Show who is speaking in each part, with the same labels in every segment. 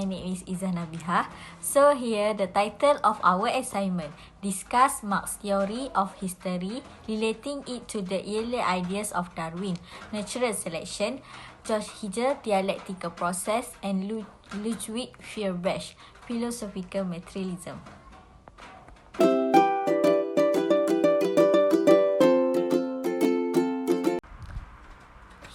Speaker 1: my name is Izana Biha. So here the title of our assignment, discuss Marx's theory of history, relating it to the early ideas of Darwin, natural selection, Georg Hegel, dialectical process, and Ludwig Feuerbach, philosophical materialism.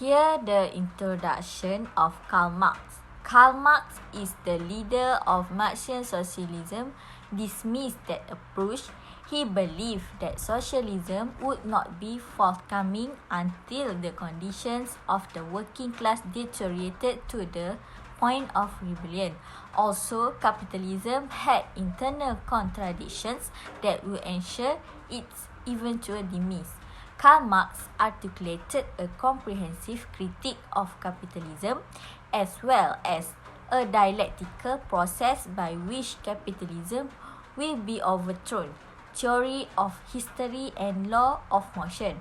Speaker 1: Here the introduction of Karl Marx. Karl Marx is the leader of Marxian socialism. Dismissed that approach. He believed that socialism would not be forthcoming until the conditions of the working class deteriorated to the point of rebellion. Also, capitalism had internal contradictions that would ensure its eventual demise. Karl Marx articulated a comprehensive critique of capitalism as well as a dialectical process by which capitalism will be overthrown, theory of history and law of motion.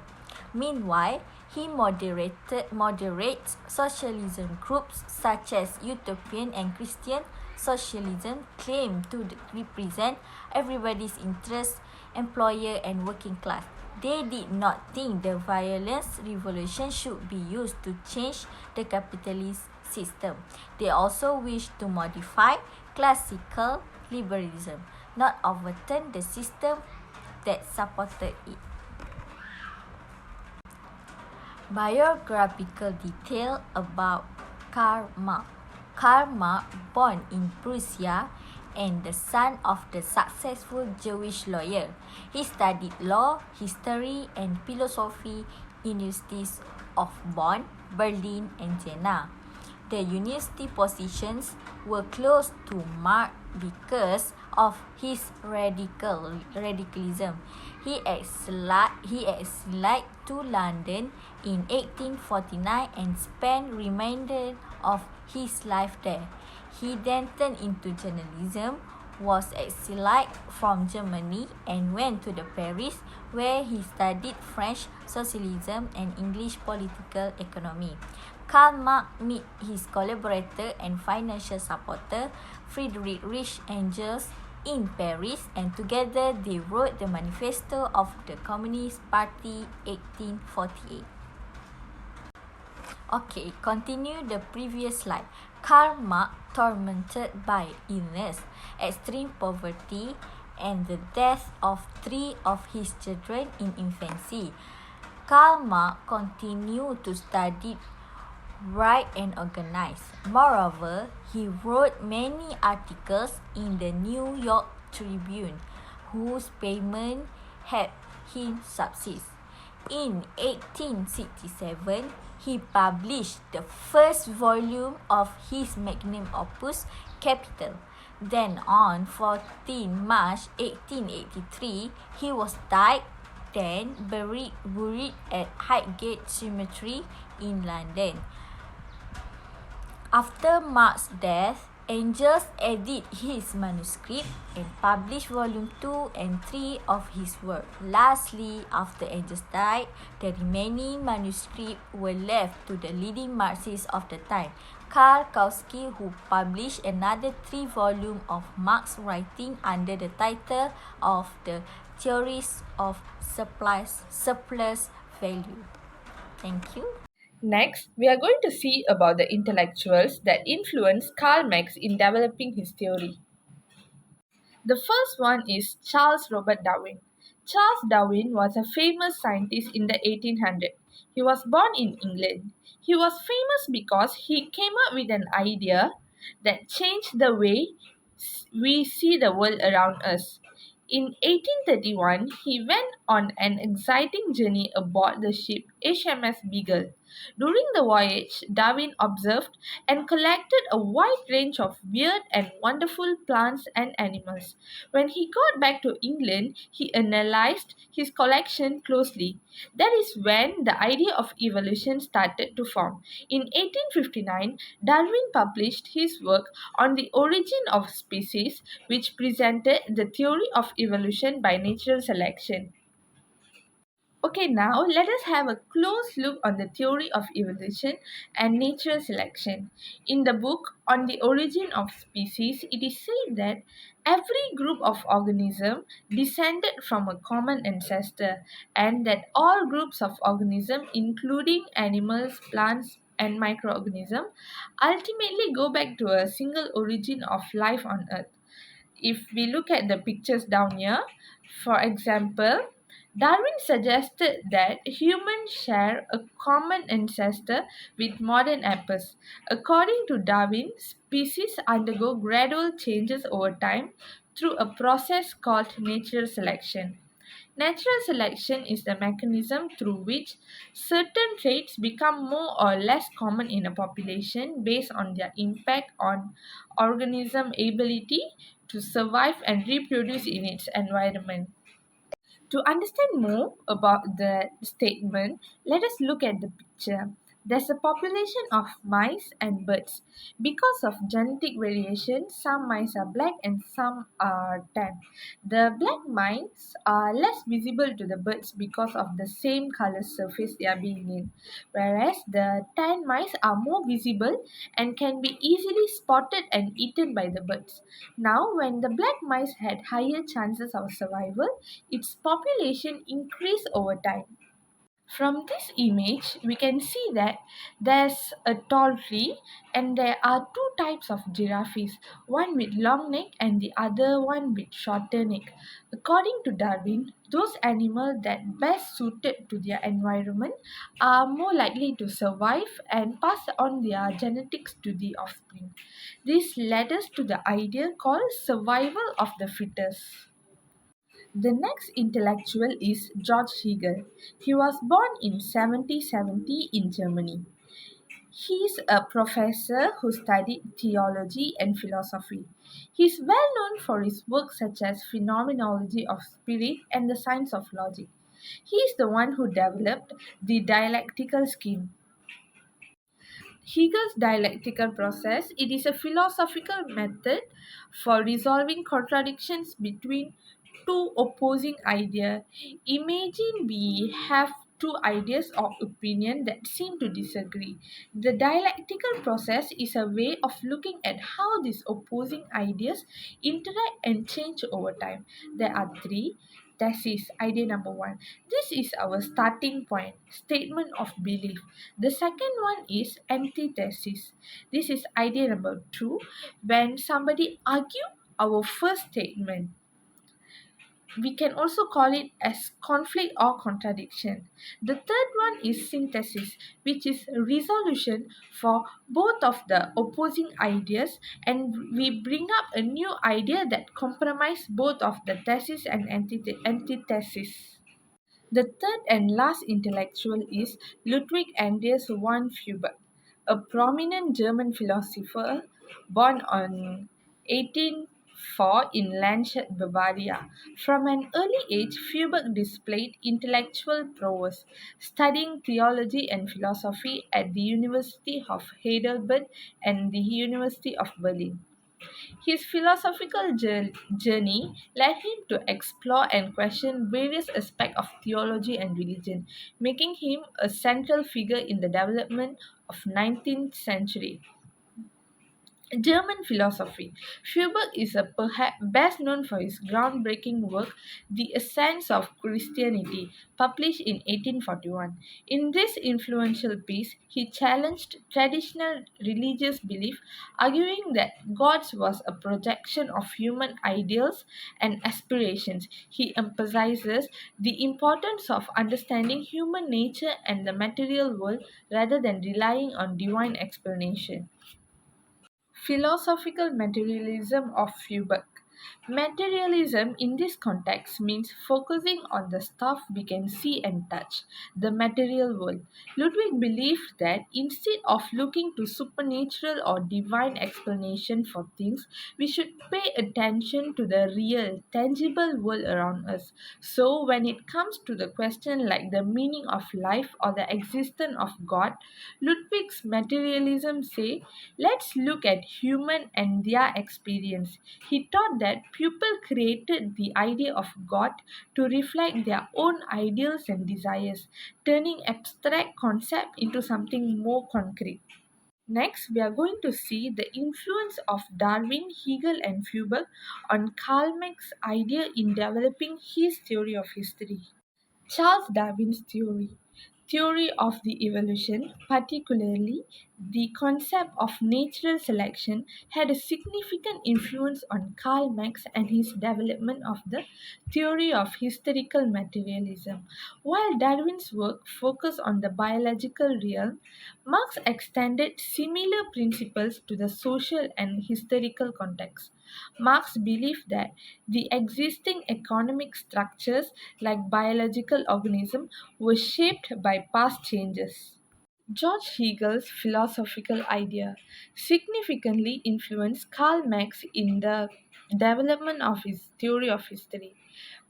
Speaker 1: Meanwhile, he moderates socialism groups such as utopian and Christian socialism claim to represent everybody's interest, employer and working class. They did not think the violence revolution should be used to change the capitalist system. They also wished to modify classical liberalism, not overturn the system that supported it. Biographical detail about Karl Marx. Karl Marx, born in Prussia and the son of the successful Jewish lawyer. He studied law, history, and philosophy in universities of Bonn, Berlin, and Jena. The university positions were close to Marx because of his radicalism. He exiled to London in 1849 and spent remainder of his life there. He then turned into journalism, was exiled from Germany and went to Paris where he studied French socialism and English political economy. Karl Marx met his collaborator and financial supporter Friedrich Engels in Paris, and together they wrote the Manifesto of the Communist Party 1848. Okay, continue the previous slide. Karl Marx, tormented by illness, extreme poverty, and the death of 3 of his children in infancy. Karl Marx continued to study, write, and organize. Moreover, he wrote many articles in the New York Tribune, whose payment helped him subsist. In 1867, he published the first volume of his magnum opus, Capital. Then on 14 March 1883, he was died, then buried at Highgate Cemetery in London. After Marx's death, Engels edited his manuscript and published volume 2 and 3 of his work. Lastly, after Engels died, the remaining manuscripts were left to the leading Marxists of the time, Karl Kautsky, who published another 3 volumes of Marx's writing under the title of The Theories of Surplus Value. Thank you.
Speaker 2: Next, we are going to see about the intellectuals that influenced Karl Marx in developing his theory. The first one is Charles Robert Darwin. Charles Darwin was a famous scientist in the 1800s. He was born in England. He was famous because he came up with an idea that changed the way we see the world around us. In 1831, he went on an exciting journey aboard the ship HMS Beagle. During the voyage, Darwin observed and collected a wide range of weird and wonderful plants and animals. When he got back to England, he analyzed his collection closely. That is when the idea of evolution started to form. In 1859, Darwin published his work on the origin of species, which presented the theory of evolution by natural selection. Okay, now let us have a close look on the theory of evolution and natural selection. In the book On the Origin of Species, it is said that every group of organisms descended from a common ancestor and that all groups of organisms, including animals, plants, and microorganisms, ultimately go back to a single origin of life on Earth. If we look at the pictures down here, for example, Darwin suggested that humans share a common ancestor with modern apes. According to Darwin, species undergo gradual changes over time through a process called natural selection. Natural selection is the mechanism through which certain traits become more or less common in a population based on their impact on organism ability to survive and reproduce in its environment. To understand more about the statement, let us look at the picture. There's a population of mice and birds. Because of genetic variation, some mice are black and some are tan. The black mice are less visible to the birds because of the same color surface they are being in, whereas the tan mice are more visible and can be easily spotted and eaten by the birds. Now, when the black mice had higher chances of survival, its population increased over time. From this image, we can see that there's a tall tree and there are two types of giraffes, one with long neck and the other one with shorter neck. According to Darwin, those animals that best suited to their environment are more likely to survive and pass on their genetics to the offspring. This led us to the idea called survival of the fittest. The next intellectual is Georg Hegel. He was born in 1770 in Germany. He is a professor who studied theology and philosophy. He is well known for his work such as Phenomenology of Spirit and the Science of Logic. He is the one who developed the dialectical scheme. Hegel's dialectical process, it is a philosophical method for resolving contradictions between two opposing ideas. Imagine we have two ideas or opinion that seem to disagree. The dialectical process is a way of looking at how these opposing ideas interact and change over time. There are three. Thesis, idea number one. This is our starting point, statement of belief. The second one is antithesis. This is idea number two. When somebody argue our first statement, we can also call it as conflict or contradiction. The third one is synthesis, which is resolution for both of the opposing ideas, and we bring up a new idea that compromise both of the thesis and antithesis. The third and last intellectual is Ludwig Anders von Feuerbach, a prominent German philosopher born on 1804 in Landshut, Bavaria. From an early age, Feuerbach displayed intellectual prowess, studying theology and philosophy at the University of Heidelberg and the University of Berlin. His philosophical journey led him to explore and question various aspects of theology and religion, making him a central figure in the development of 19th century German philosophy. Feuerbach is perhaps best known for his groundbreaking work, The Essence of Christianity, published in 1841. In this influential piece, he challenged traditional religious belief, arguing that God was a projection of human ideals and aspirations. He emphasizes the importance of understanding human nature and the material world rather than relying on divine explanation. Philosophical materialism of Feuerbach. Materialism in this context means focusing on the stuff we can see and touch, the material world. Ludwig believed that instead of looking to supernatural or divine explanation for things, we should pay attention to the real, tangible world around us. So, when it comes to the question like the meaning of life or the existence of God, Ludwig's materialism say, let's look at human and their experience. He taught that that people created the idea of God to reflect their own ideals and desires, turning abstract concept into something more concrete. Next, we are going to see the influence of Darwin, Hegel, and Feuerbach on Karl Marx's idea in developing his theory of history. Charles Darwin's theory of the evolution, particularly the concept of natural selection, had a significant influence on Karl Marx and his development of the theory of historical materialism. While Darwin's work focused on the biological realm, Marx extended similar principles to the social and historical context. Marx believed that the existing economic structures, like biological organisms, were shaped by past changes. Georg Hegel's philosophical idea significantly influenced Karl Marx in the development of his theory of history.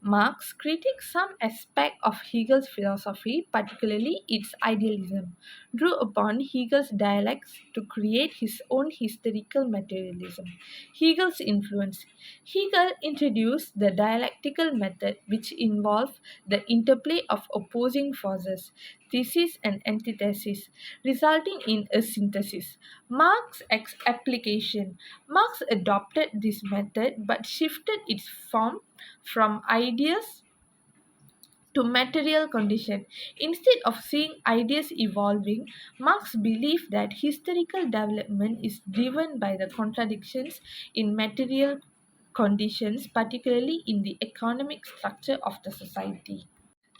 Speaker 2: Marx critiqued some aspect of Hegel's philosophy, particularly its idealism, drew upon Hegel's dialectics to create his own historical materialism. Hegel's influence. Hegel introduced the dialectical method, which involved the interplay of opposing forces, thesis and antithesis, resulting in a synthesis. Marx's application. Marx adopted this method but shifted its form from ideas to material condition. Instead of seeing ideas evolving, Marx believed that historical development is driven by the contradictions in material conditions, particularly in the economic structure of the society.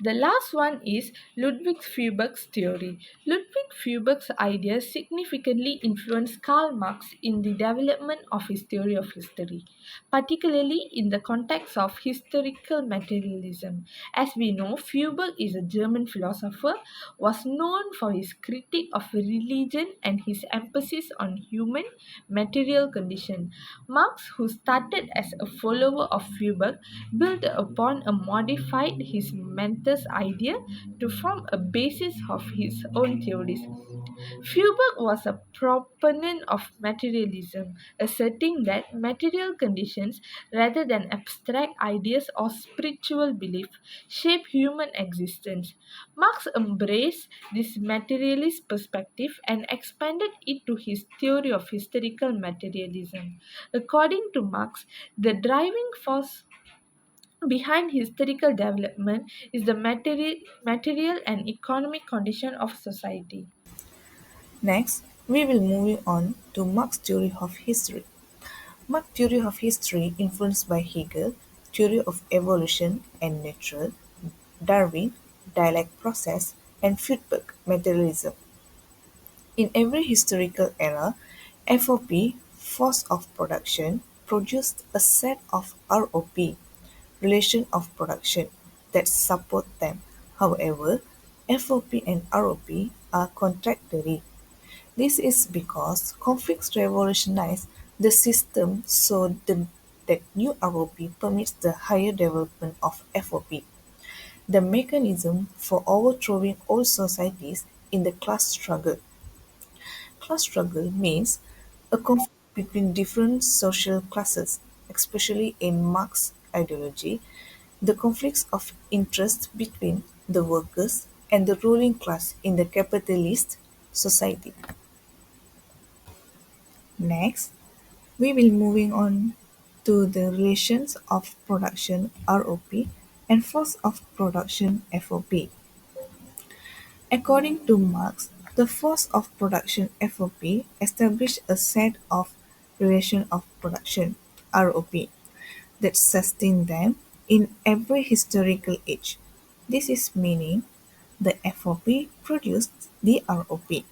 Speaker 2: The last one is Ludwig Feuerbach's theory. Ludwig Feuerbach's ideas significantly influenced Karl Marx in the development of his theory of history, particularly in the context of historical materialism. As we know, Feuerbach is a German philosopher, was known for his critique of religion and his emphasis on human material condition. Marx, who started as a follower of Feuerbach, built upon a modified his mentor's idea to form a basis of his own theories. Feuerbach was a proponent of materialism, asserting that material conditions, rather than abstract ideas or spiritual belief, shape human existence. Marx embraced this materialist perspective and expanded it to his theory of historical materialism. According to Marx, the driving force behind historical development is the material and economic condition of society.
Speaker 3: Next, we will move on to Marx's theory of history. Marx's theory of history influenced by Hegel, theory of evolution and nature, Darwin, dialect process, and Feuerbach, materialism. In every historical era, FOP, force of production, produced a set of ROP, relation of production, that support them. However, FOP and ROP are contradictory. This is because conflicts revolutionize the system so that new ROP permits the higher development of FOP, the mechanism for overthrowing old societies in the class struggle. Class struggle means a conflict between different social classes, especially in Marx ideology, the conflicts of interest between the workers and the ruling class in the capitalist society. Next, we will moving on to the relations of production ROP and force of production FOP. According to Marx, the force of production FOP established a set of relation of production ROP that sustain them in every historical age. This is meaning the FOP produced the ROP.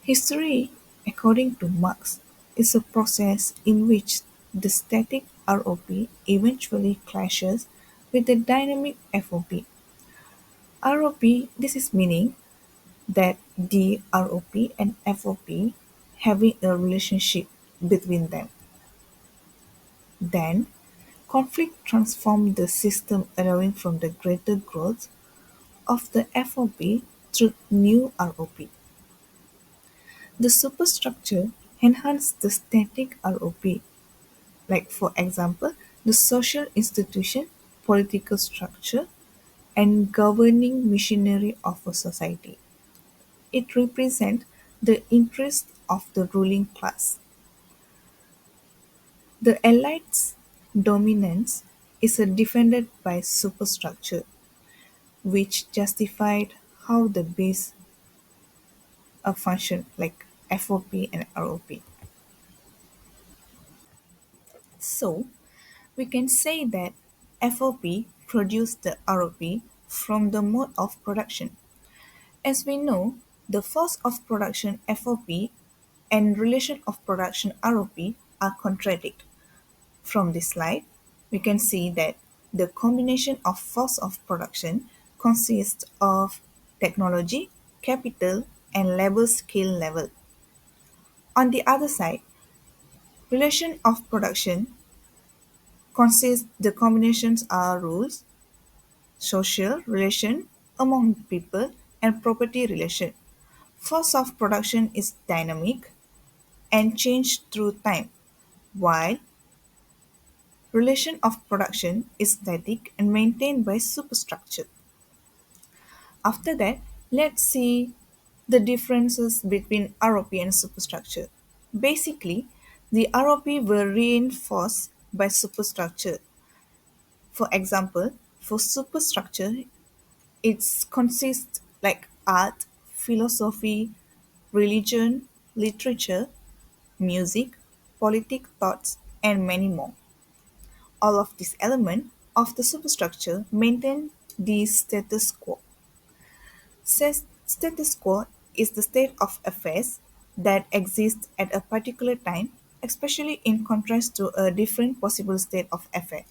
Speaker 3: History, according to Marx, is a process in which the static ROP eventually clashes with the dynamic FOP. ROP, this is meaning that the ROP and FOP having a relationship between them. Then, conflict transformed the system allowing from the greater growth of the FOP through new ROP. The superstructure enhanced the static ROP like for example, the social institution, political structure, and governing machinery of a society. It represents the interest of the ruling class. The elite's dominance is defended by superstructure, which justified how the base a function like FOP and ROP. So we can say that FOP produced the ROP from the mode of production. As we know, the force of production FOP and relation of production ROP are contradict. From this slide, we can see that the combination of force of production consists of technology, capital, and labor skill level. On the other side, relation of production consists the combinations are rules, social relation among people, and property relation. Force of production is dynamic and change through time, while relation of production is static and maintained by superstructure. After that, let's see the differences between ROP and superstructure. Basically, the ROP were reinforced by superstructure. For example, for superstructure, it consists like art, philosophy, religion, literature, music, politic thoughts, and many more. All of these elements of the superstructure maintain the status quo. Status quo is the state of affairs that exists at a particular time, especially in contrast to a different possible state of affairs.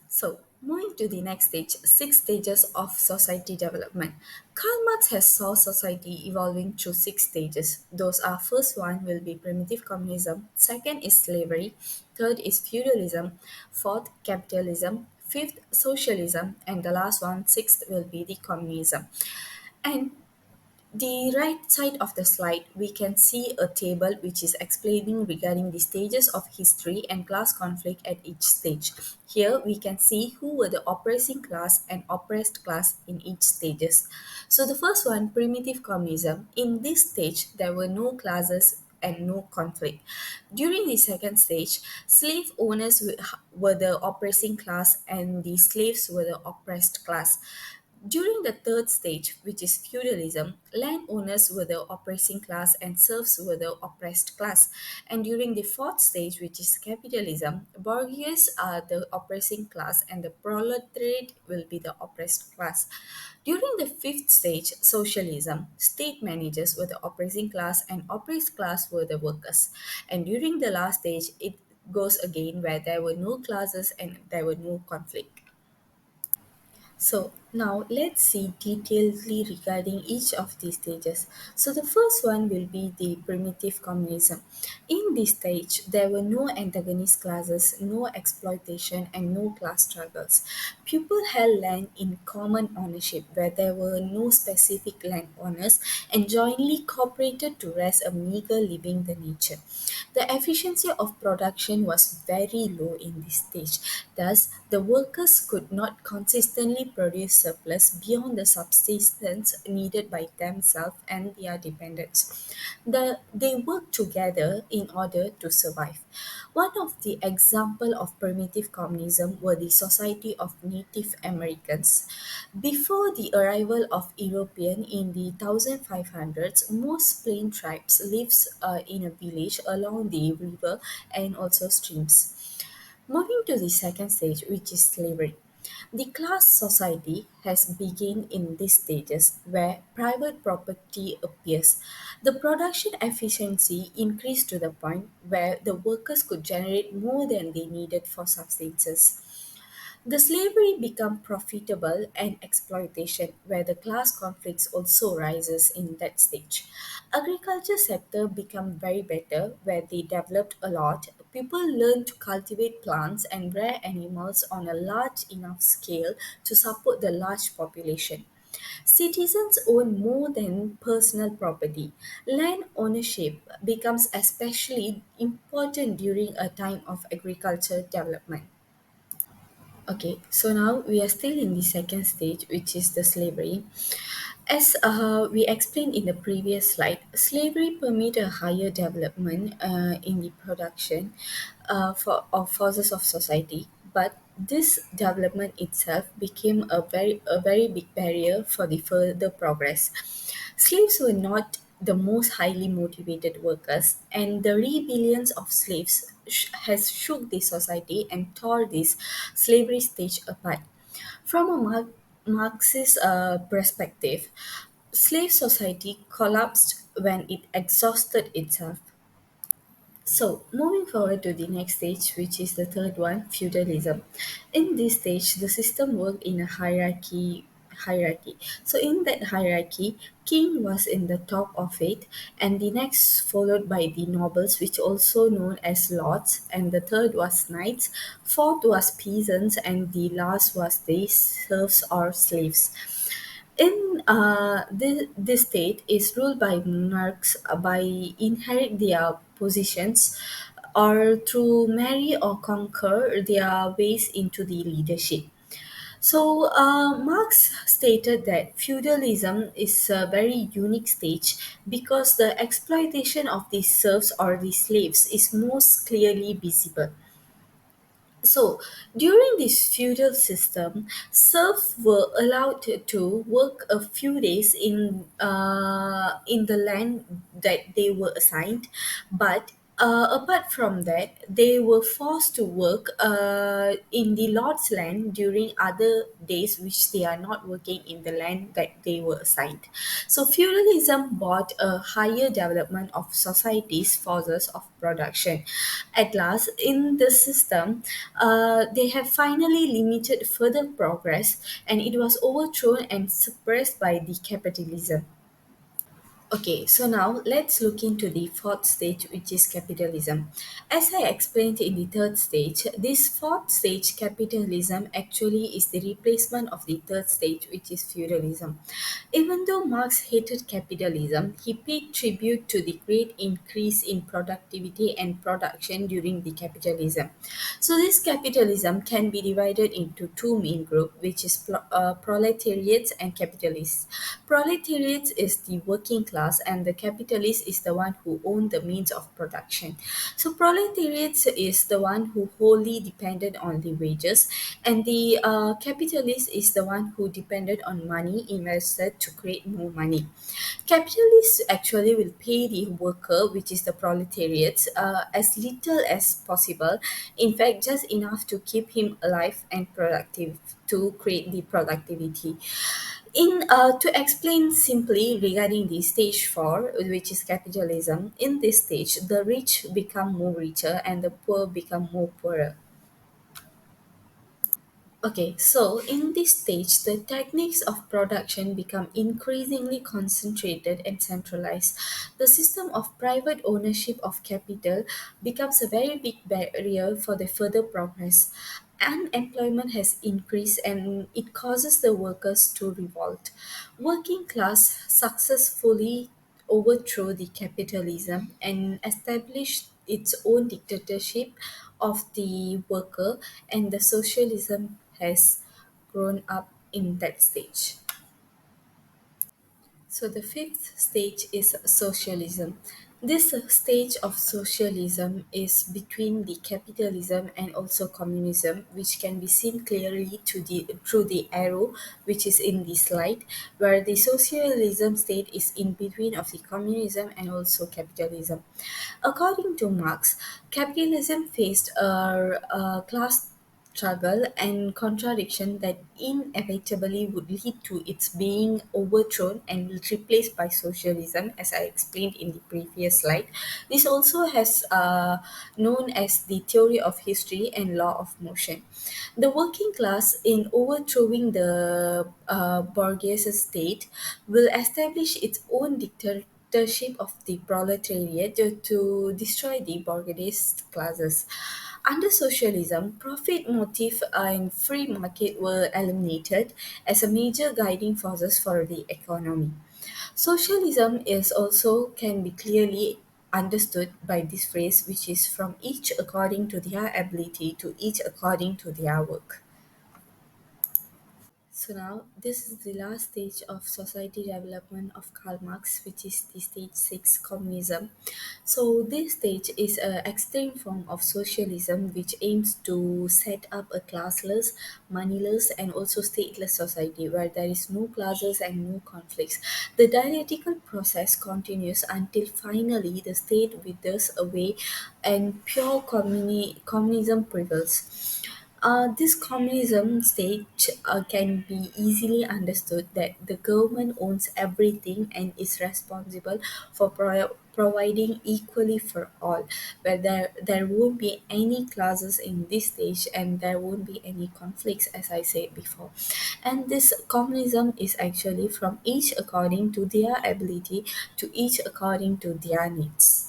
Speaker 1: So, moving to the next stage, six stages of society development. Karl Marx has saw society evolving through six stages. Those are first one will be primitive communism, second is slavery, third is feudalism, fourth capitalism, fifth socialism, and the last one, sixth, will be the communism. And the right side of the slide, we can see a table which is explaining regarding the stages of history and class conflict at each stage. Here we can see who were the oppressing class and oppressed class in each stages. So the first one, primitive communism. In this stage, there were no classes and no conflict. During the second stage, slave owners were the oppressing class and the slaves were the oppressed class. During the third stage, which is feudalism, landowners were the oppressing class and serfs were the oppressed class. And during the fourth stage, which is capitalism, bourgeois are the oppressing class and the proletariat will be the oppressed class. During the fifth stage, socialism, state managers were the oppressing class and oppressed class were the workers. And during the last stage, it goes again where there were no classes and there were no conflict. So now let's see detailedly regarding each of these stages. So the first one will be the primitive communism. In this stage, there were no antagonist classes, no exploitation, and no class struggles. People held land in common ownership where there were no specific landowners and jointly cooperated to raise a meager living the nature. The efficiency of production was very low in this stage. Thus, the workers could not consistently produce surplus beyond the subsistence needed by themselves and their dependents. They worked together in order to survive. One of the example of primitive communism were the Society of Native Americans. Before the arrival of European in the 1500s, most plain tribes lives in a village along the river and also streams. Moving to the second stage, which is slavery. The class society has begun in these stages where private property appears. The production efficiency increased to the point where the workers could generate more than they needed for subsistence. The slavery become profitable and exploitation where the class conflicts also rises in that stage. Agriculture sector become very better where they developed a lot. People learned to cultivate plants and rear animals on a large enough scale to support the large population.
Speaker 4: Citizens own more than personal property. Land ownership becomes especially important during a time of agricultural development. Okay, so now we are still in the second stage, which is the slavery. As we explained in the previous slide, slavery permitted a higher development in the production of forces of society, but this development itself became a very big barrier for the further progress. Slaves were not the most highly motivated workers, and the rebellions of slaves has shook the society and tore this slavery stage apart. From a Marxist perspective, slave society collapsed when it exhausted itself. So, moving forward to the next stage, which is the third one, feudalism. In this stage, the system worked in a hierarchy. So, in that hierarchy, king was in the top of it, and the next followed by the nobles, which also known as lords, and the third was knights, fourth was peasants, and the last was the serfs or slaves. In this state is ruled by monarchs by inherit their positions or through marry or conquer their ways into the leadership. So, Marx stated that feudalism is a very unique stage because the exploitation of the serfs or the slaves is most clearly visible. So, during this feudal system, serfs were allowed to work a few days in the land that they were assigned, but apart from that, they were forced to work in the lord's land during other days which they are not working in the land that they were assigned. So, feudalism brought a higher development of society's forces of production. At last, in the system, they have finally limited further progress and it was overthrown and suppressed by the capitalism. Okay, so now let's look into the fourth stage, which is capitalism. As I explained in the third stage, this fourth stage, capitalism, actually is the replacement of the third stage, which is feudalism. Even though Marx hated capitalism, he paid tribute to the great increase in productivity and production during the capitalism. So, this capitalism can be divided into two main groups, which is proletariats and capitalists. Proletariat is the working class, and the capitalist is the one who own the means of production. So, proletariat is the one who wholly depended on the wages, and the capitalist is the one who depended on money invested to create more money. Capitalists actually will pay the worker, which is the proletariat, as little as possible. In fact, just enough to keep him alive and productive to create the productivity. In To explain simply regarding the stage four, which is capitalism, in this stage, the rich become more richer and the poor become more poorer. Okay, so in this stage, the techniques of production become increasingly concentrated and centralized. The system of private ownership of capital becomes a very big barrier for the further progress. Unemployment has increased and it causes the workers to revolt. Working class successfully overthrow the capitalism and establish its own dictatorship of the worker, and the socialism has grown up in that stage. So the fifth stage is socialism. This stage of socialism is between the capitalism and also communism, which can be seen clearly through the arrow which is in the slide, where the socialism state is in between of the communism and also capitalism. According to Marx, capitalism faced a class struggle and contradiction that inevitably would lead to its being overthrown and replaced by socialism, as I explained in the previous slide. This also has known as the theory of history and law of motion. The working class, in overthrowing the bourgeois state, will establish its own dictatorship of the proletariat to destroy the bourgeois classes. Under socialism, profit motive and free market were eliminated as a major guiding forces for the economy. Socialism is also can be clearly understood by this phrase, which is from each according to their ability to each according to their work. So now this is the last stage of society development of Karl Marx, which is the stage 6 communism. So this stage is an extreme form of socialism which aims to set up a classless, moneyless and also stateless society where there is no classes and no conflicts. The dialectical process continues until finally the state withers away and pure communism prevails. This communism state can be easily understood that the government owns everything and is responsible for providing equally for all, where there won't be any classes in this stage and there won't be any conflicts, as I said before. And this communism is actually from each according to their ability to each according to their needs.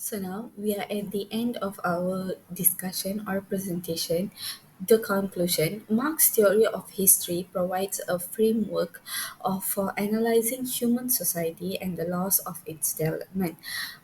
Speaker 4: So now we are at the end of our discussion or presentation. The conclusion: Marx's theory of history provides a framework for analyzing human society and the laws of its development.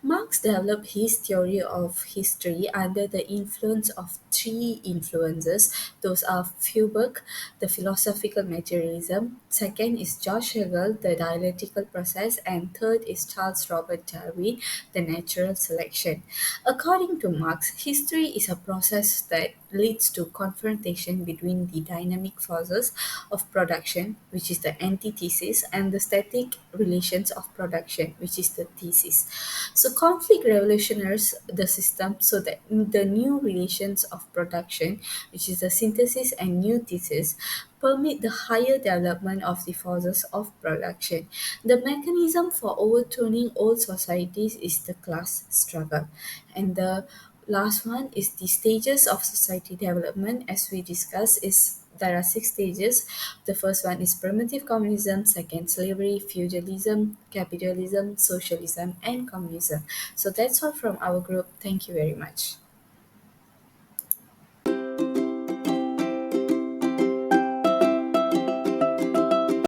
Speaker 4: Marx developed his theory of history under the influence of three influences. Those are Feuerbach, the philosophical materialism; second is Georg Hegel, the dialectical process; and third is Charles Robert Darwin, the natural selection. According to Marx, history is a process that leads to confrontation between the dynamic forces of production, which is the antithesis, and the static relations of production, which is the thesis. So conflict revolutionizes the system so that the new relations of production, which is the synthesis and new thesis, permit the higher development of the forces of production. The mechanism for overturning old societies is the class struggle. And the last one is the stages of society development. As we discussed, is there are six stages. The first one is primitive communism, second slavery, feudalism, capitalism, socialism, and communism. So that's all from our group. Thank you very much.